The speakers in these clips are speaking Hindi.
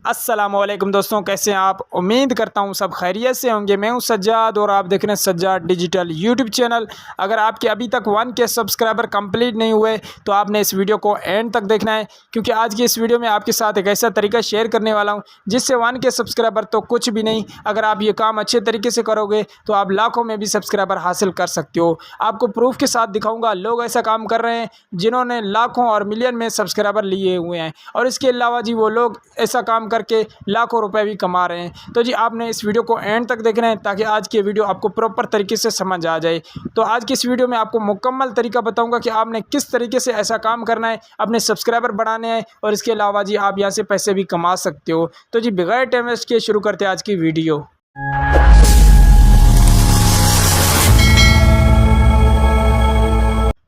अस्सलामुअलैकुम दोस्तों, कैसे हैं आप। उम्मीद करता हूं सब खैरियत से होंगे। मैं हूं सज्जाद और आप देख रहे हैं सज्जाद डिजिटल यूट्यूब चैनल। अगर आपके अभी तक 1K सब्सक्राइबर कंप्लीट नहीं हुए तो आपने इस वीडियो को एंड तक देखना है, क्योंकि आज की इस वीडियो में आपके साथ एक ऐसा तरीका शेयर करने वाला हूं जिससे 1K सब्सक्राइबर तो कुछ भी नहीं, अगर आप ये काम अच्छे तरीके से करोगे तो आप लाखों में भी सब्सक्राइबर हासिल कर सकते हो। आपको प्रूफ के साथ दिखाऊँगा, लोग ऐसा काम कर रहे हैं जिन्होंने लाखों और मिलियन में सब्सक्राइबर लिए हुए हैं, और इसके अलावा जी वो लोग ऐसा काम करके लाखों रुपए भी कमा रहे हैं। तो जी आपने इस वीडियो को एंड तक देखना है ताकि आज की वीडियो आपको प्रॉपर तरीके से समझ आ जाए। तो आज की इस वीडियो में आपको मुकम्मल तरीका बताऊंगा कि आपने किस तरीके से ऐसा काम करना है, अपने सब्सक्राइबर बढ़ाने हैं, और इसके अलावा जी आप यहाँ से पैसे भी कमा सकते हो। तो जी बगैर टाइम वेस्ट किए शुरू करते हैं आज की वीडियो।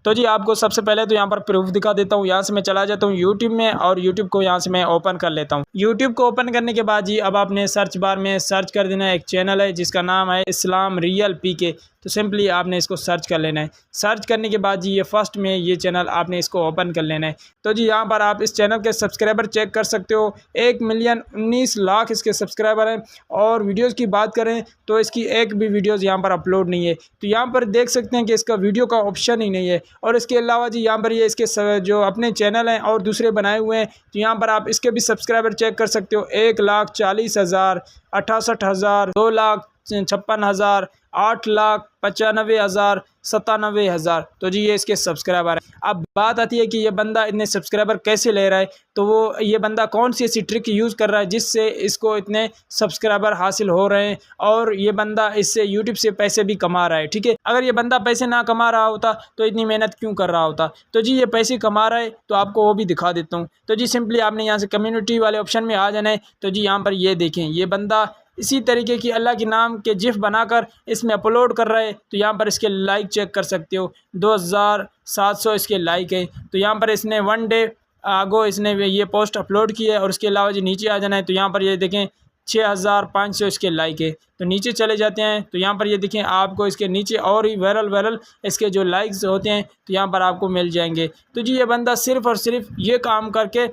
तो जी आपको सबसे पहले तो यहाँ पर प्रूफ दिखा देता हूँ। यहाँ से मैं चला जाता हूँ यूट्यूब में, और यूट्यूब को यहाँ से मैं ओपन कर लेता हूँ। यूट्यूब को ओपन करने के बाद जी अब आपने सर्च बार में सर्च कर देना है। एक चैनल है जिसका नाम है इस्लाम रियल पीके, तो सिंपली आपने इसको सर्च कर लेना है। सर्च करने के बाद जी ये फर्स्ट में ये चैनल आपने इसको ओपन कर लेना है। तो जी यहाँ पर आप इस चैनल के सब्सक्राइबर चेक कर सकते हो। 1,19,00,000 इसके सब्सक्राइबर हैं, और वीडियोज़ की बात करें तो इसकी एक भी वीडियोज़ यहाँ पर अपलोड नहीं है। तो यहाँ पर देख सकते हैं कि इसका वीडियो का ऑप्शन ही नहीं है। और इसके अलावा जी यहाँ पर ये इसके जो अपने चैनल हैं और दूसरे बनाए हुए हैं, तो यहाँ पर आप इसके भी सब्सक्राइबर चेक कर सकते हो। 1,40,000, 68,000, 2,56,000, 8,95,000, 97,000। तो जी ये इसके सब्सक्राइबर हैं। अब बात आती है कि ये बंदा इतने सब्सक्राइबर कैसे ले रहा है, तो वो ये बंदा कौन सी ऐसी ट्रिक यूज़ कर रहा है जिससे इसको इतने सब्सक्राइबर हासिल हो रहे हैं, और ये बंदा इससे यूट्यूब से पैसे भी कमा रहा है। ठीक है, अगर ये बंदा पैसे ना कमा रहा होता तो इतनी मेहनत क्यों कर रहा होता। तो जी ये पैसे कमा रहा है, तो आपको वो भी दिखा देता हूँ। तो जी सिंपली आपने यहाँ से कम्युनिटी वाले ऑप्शन में आ जाना है। तो जी यहाँ पर ये देखें, ये बंदा इसी तरीके की अल्लाह के नाम के जिफ बनाकर इसमें अपलोड कर रहा है। तो यहाँ पर इसके लाइक चेक कर सकते हो, 2,700 इसके लाइक हैं। तो यहाँ पर इसने 1 डे आगो इसने ये पोस्ट अपलोड की है। और उसके अलावा जी नीचे आ जाना है। तो यहाँ पर ये देखें 6,500 इसके लाइक है। तो नीचे चले जाते हैं, तो यहाँ पर ये देखें आपको इसके नीचे और ही वायरल इसके जो लाइक्स होते हैं तो यहाँ पर आपको मिल जाएंगे। तो जी ये बंदा सिर्फ़ और सिर्फ ये काम करके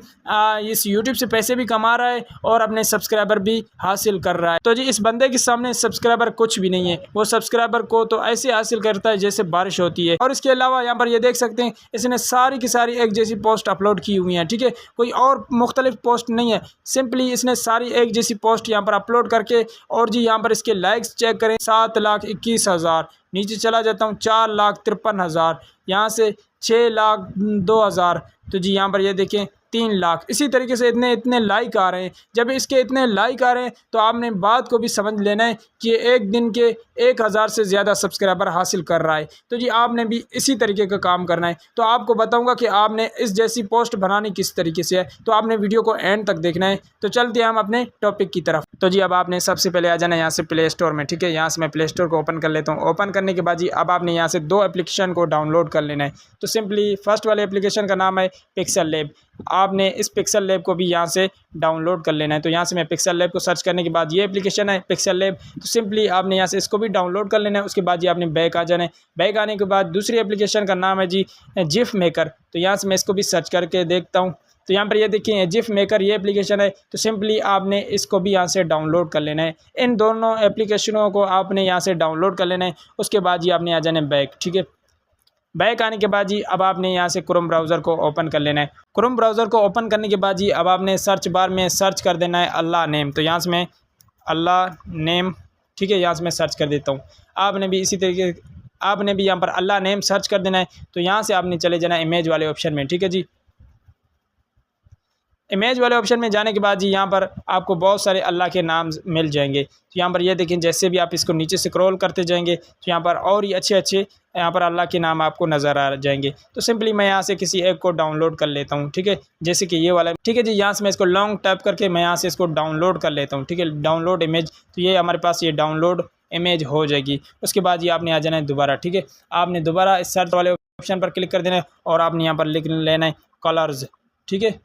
इस यूट्यूब से पैसे भी कमा रहा है और अपने सब्सक्राइबर भी हासिल कर रहा है। तो जी इस बंदे के सामने सब्सक्राइबर कुछ भी नहीं है। वो सब्सक्राइबर को तो ऐसे हासिल करता है जैसे बारिश होती है। और इसके अलावा यहाँ पर ये देख सकते हैं इसने सारी की सारी एक जैसी पोस्ट अपलोड की हुई हैं। ठीक है, कोई और मुख्तलिफ पोस्ट नहीं है, सिंपली इसने सारी एक जैसी पोस्ट यहाँ पर अपलोड करके, और जी यहाँ पर इसके लाइक्स चेक करें 7,21,000। नीचे चला जाता हूँ 4,53,000, यहाँ से 6,02,000। तो जी यहाँ पर ये देखें 3 लाख। इसी तरीके से इतने लाइक आ रहे हैं। जब इसके इतने लाइक आ रहे हैं तो आपने बात को भी समझ लेना है कि एक दिन के 1,000 से ज़्यादा सब्सक्राइबर हासिल कर रहा है। तो जी आपने भी इसी तरीके का काम करना है। तो आपको बताऊंगा कि आपने इस जैसी पोस्ट बनानी किस तरीके से है, तो आपने वीडियो को एंड तक देखना है। तो चलते हैं हम अपने टॉपिक की तरफ। तो जी अब आपने सबसे पहले आ जाना है यहाँ से प्ले स्टोर में। ठीक है, यहाँ से मैं प्ले स्टोर को ओपन कर लेता हूँ। ओपन करने के बाद जी अब आपने यहाँ से 2 एप्लीकेशन को डाउनलोड कर लेना है। तो सिंपली फर्स्ट वाले एप्लीकेशन का नाम है पिक्सल लैब। आपने इस पिक्सल लैब को भी यहाँ से डाउनलोड कर लेना है। तो यहाँ से मैं पिक्सल लैब को सर्च करने के बाद ये एप्लीकेशन है पिक्सल लैब। तो सिंपली आपने यहाँ से इसको भी डाउनलोड कर लेना है। उसके बाद जी आपने बैक आ जाना है। बैक आने के बाद दूसरी एप्लीकेशन का नाम है जी जिफ मेकर। तो यहाँ से मैं इसको भी सर्च करके देखता हूँ। तो यहाँ पर ये देखिए जिफ मेकर ये एप्लीकेशन है। तो सिंपली आपने इसको भी यहाँ से डाउनलोड कर लेना है। इन दोनों एप्लीकेशनों को आपने यहाँ से डाउनलोड कर लेना है। उसके बाद जी आपने आ जाना है बैक। ठीक है, बैक आने के बाद जी अब आपने यहाँ से क्रोम ब्राउज़र को ओपन कर लेना है। क्रोम ब्राउज़र को ओपन करने के बाद जी अब आपने सर्च बार में सर्च कर देना है अल्लाह नेम। तो यहाँ से मैं अल्लाह नेम, ठीक है, यहाँ से मैं सर्च कर देता हूँ। आपने भी इसी तरीके आपने भी यहाँ पर अल्लाह नेम सर्च कर देना है। तो यहाँ से आपने चले जाना है इमेज वाले ऑप्शन में। ठीक है जी, इमेज वाले ऑप्शन में जाने के बाद जी यहाँ पर आपको बहुत सारे अल्लाह के नाम मिल जाएंगे। तो यहाँ पर ये देखें जैसे भी आप इसको नीचे स्क्रॉल करते जाएंगे तो यहाँ पर और ही अच्छे यहाँ पर अल्लाह के नाम आपको नज़र आ जाएंगे। तो सिंपली मैं यहाँ से किसी एक को डाउनलोड कर लेता हूँ। ठीक है, जैसे कि ये वाला। ठीक है जी, यहाँ से मैं इसको लॉन्ग टैप करके मैं यहाँ से इसको डाउनलोड कर लेता हूँ। ठीक है, डाउनलोड इमेज। तो ये हमारे पास ये डाउनलोड इमेज हो जाएगी। उसके बाद ये आपने आ जाना है दोबारा। ठीक है, आपने दोबारा इस सर्च वाले ऑप्शन पर क्लिक कर देना है, और आपने यहाँ पर लिख लेना है कलर्स। ठीक है,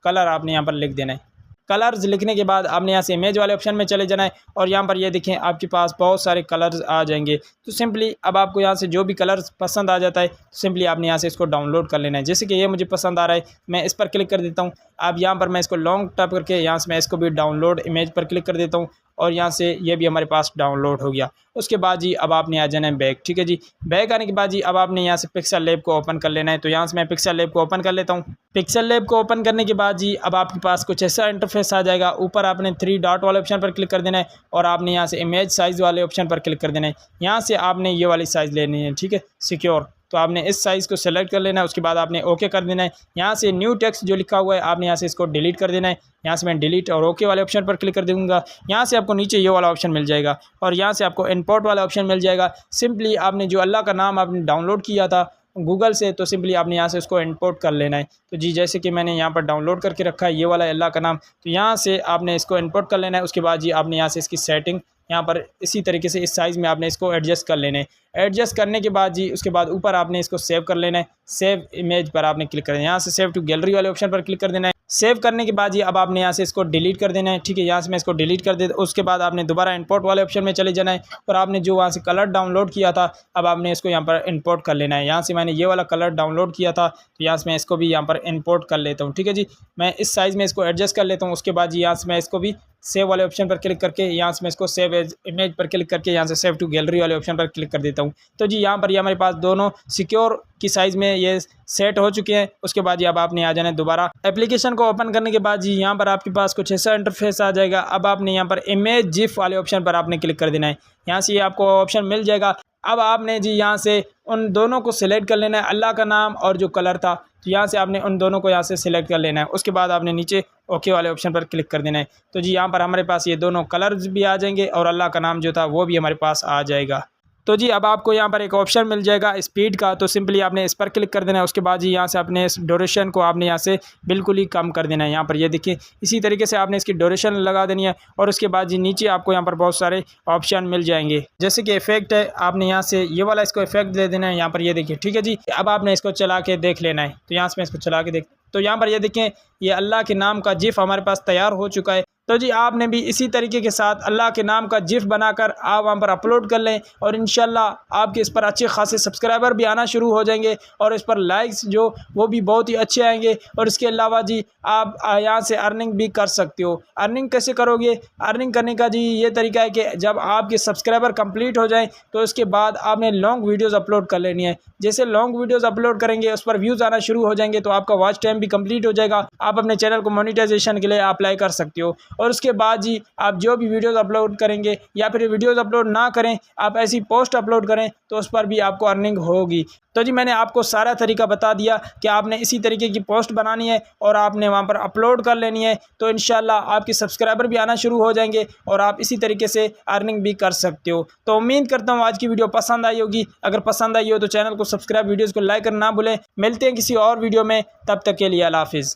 कलर आपने यहाँ पर लिख देना है। कलर्स लिखने के बाद आपने यहाँ से इमेज वाले ऑप्शन में चले जाना है और यहाँ पर ये देखें आपके पास बहुत सारे कलर्स आ जाएंगे। तो सिंपली अब आपको यहाँ से जो भी कलर्स पसंद आ जाता है तो सिंपली आपने यहाँ से इसको डाउनलोड कर लेना है। जैसे कि ये मुझे पसंद आ रहा है, मैं इस पर क्लिक कर देता हूँ। अब यहाँ पर मैं इसको लॉन्ग टैप करके यहाँ से मैं इसको भी डाउनलोड इमेज पर क्लिक कर देता हूँ और यहाँ से ये भी हमारे पास डाउनलोड हो गया। उसके बाद जी अब आपने आ जाना है बैक। ठीक है जी, बैक आने के बाद जी अब आपने यहाँ से पिक्सल लैब को ओपन कर लेना है। तो यहाँ से मैं पिक्सल लैब को ओपन कर लेता हूँ। पिक्सल लैब को ओपन करने के बाद जी अब आपके पास कुछ ऐसा इंटरफेस आ जाएगा। ऊपर आपने 3 डॉट वाले ऑप्शन पर क्लिक कर देना है और आपने यहाँ से इमेज साइज़ वाले ऑप्शन पर क्लिक कर देना है। यहाँ से आपने ये वाली साइज़ लेनी है, ठीक है, सिक्योर। तो आपने इस साइज़ को सेलेक्ट कर लेना है। उसके बाद आपने ओके कर देना है। यहाँ से न्यू टेक्स्ट जो लिखा हुआ है आपने यहाँ से इसको डिलीट कर देना है। यहाँ से मैं डिलीट और ओके वाले ऑप्शन पर क्लिक कर दूँगा। यहाँ से आपको नीचे ये वाला ऑप्शन मिल जाएगा और यहाँ से आपको इंपोर्ट वाला ऑप्शन मिल जाएगा। सिंपली आपने जो अल्लाह का नाम आपने डाउनलोड किया था गूगल से, तो सिंपली आपने यहाँ से उसको इंपोर्ट कर लेना है। तो जी जैसे कि मैंने यहाँ पर डाउनलोड करके रखा है ये वाला अल्लाह का नाम, तो यहाँ से आपने इसको इंपोर्ट कर लेना है। उसके बाद जी आपने यहाँ से इसकी सेटिंग यहाँ पर इसी तरीके से इस साइज़ में आपने इसको एडजस्ट कर लेना है। एडजस्ट करने के बाद जी उसके बाद ऊपर आपने इसको सेव कर लेना है। सेव इमेज पर आपने क्लिक कर देना है। यहाँ से सेव टू गैलरी वाले ऑप्शन पर क्लिक कर देना है। सेव करने के बाद जी अब आपने यहाँ से इसको डिलीट कर देना है। ठीक है, यहाँ से मैं इसको डिलीट कर दे। उसके बाद आपने दोबारा इंपोर्ट वाले ऑप्शन में चले जाना है और आपने जो वहाँ से कलर डाउनलोड किया था अब आपने इसको यहाँ पर इंपोर्ट कर लेना है। यहाँ से मैंने ये वाला कलर डाउनलोड किया था तो यहाँ से मैं इसको भी यहाँ पर इंपोर्ट कर लेता हूँ। ठीक है जी, मैं इस साइज़ में इसको एडजस्ट कर लेता हूँ। उसके बाद जी यहाँ से मैं इसको भी सेव वाले ऑप्शन पर क्लिक करके यहाँ से मैं इसको सेव एज इमेज पर क्लिक करके यहाँ से सेव टू गैलरी वाले ऑप्शन पर क्लिक कर देता हूँ। तो जी यहाँ पर ये हमारे पास दोनों सिक्योर की साइज़ में ये सेट हो चुके हैं। उसके बाद जी अब आपने आ जाना है दोबारा एप्लीकेशन को ओपन करने के बाद जी यहाँ पर आपके पास कुछ ऐसा इंटरफेस आ जाएगा। अब आपने यहाँ पर इमेज जिफ वाले ऑप्शन पर आपने क्लिक कर देना है। यहाँ से ये आपको ऑप्शन मिल जाएगा। अब आपने जी यहाँ से उन दोनों को सिलेक्ट कर लेना है, अल्लाह का नाम और जो कलर था, तो यहाँ से आपने उन दोनों को यहाँ से सिलेक्ट कर लेना है। उसके बाद आपने नीचे ओके वाले ऑप्शन पर क्लिक कर देना है। तो जी यहाँ पर हमारे पास ये दोनों कलर्स भी आ जाएंगे और अल्लाह का नाम जो था वो भी हमारे पास आ जाएगा। तो जी अब आपको यहाँ पर एक ऑप्शन मिल जाएगा स्पीड का, तो सिंपली आपने इस पर क्लिक कर देना है। उसके बाद जी यहाँ से अपने इस ड्यूरेशन को आपने यहाँ से बिल्कुल ही कम कर देना है। यहाँ पर ये देखिए इसी तरीके से आपने इसकी ड्यूरेशन लगा देनी है और उसके बाद जी नीचे आपको यहाँ पर बहुत सारे ऑप्शन मिल जाएंगे। जैसे कि इफेक्ट है, आपने यहाँ से ये वाला इसको इफेक्ट दे देना है यहाँ पर, ये देखिए। ठीक है जी, अब आपने इसको चला के देख लेना है। तो यहाँ से मैं इसको चला के देख, तो यहाँ पर ये देखें ये अल्लाह के नाम का जिफ हमारे पास तैयार हो चुका है। तो जी आपने भी इसी तरीके के साथ अल्लाह के नाम का जिफ बनाकर आप वहाँ पर अपलोड कर लें और इंशाल्लाह आपके इस पर अच्छे खासे सब्सक्राइबर भी आना शुरू हो जाएंगे और इस पर लाइक्स जो वो भी बहुत ही अच्छे आएंगे। और इसके अलावा जी आप यहाँ से अर्निंग भी कर सकते हो। अर्निंग कैसे करोगे? अर्निंग करने का जी ये तरीका है कि जब आपके सब्सक्राइबर कंप्लीट हो जाएँ तो उसके बाद आपने लॉन्ग वीडियोज़ अपलोड कर लेनी है। जैसे लॉन्ग वीडियोज़ अपलोड करेंगे उस पर व्यूज़ आना शुरू हो जाएंगे तो आपका वॉच टाइम भी कंप्लीट हो जाएगा। आप अपने चैनल को मोनेटाइजेशन के लिए अप्लाई कर सकते हो। और उसके बाद जी आप जो भी वीडियोज़ अपलोड करेंगे या फिर वीडियोज़ अपलोड ना करें, आप ऐसी पोस्ट अपलोड करें तो उस पर भी आपको अर्निंग होगी। तो जी मैंने आपको सारा तरीका बता दिया कि आपने इसी तरीके की पोस्ट बनानी है और आपने वहाँ पर अपलोड कर लेनी है, तो इंशाल्लाह आपके सब्सक्राइबर भी आना शुरू हो जाएंगे और आप इसी तरीके से अर्निंग भी कर सकते हो। तो उम्मीद करता हूँ आज की वीडियो पसंद आई होगी। अगर पसंद आई हो तो चैनल को सब्सक्राइब, वीडियोज़ को लाइक करना ना भूलें। मिलते हैं किसी और वीडियो में, तब तक के लिए अल्लाह हाफिज़।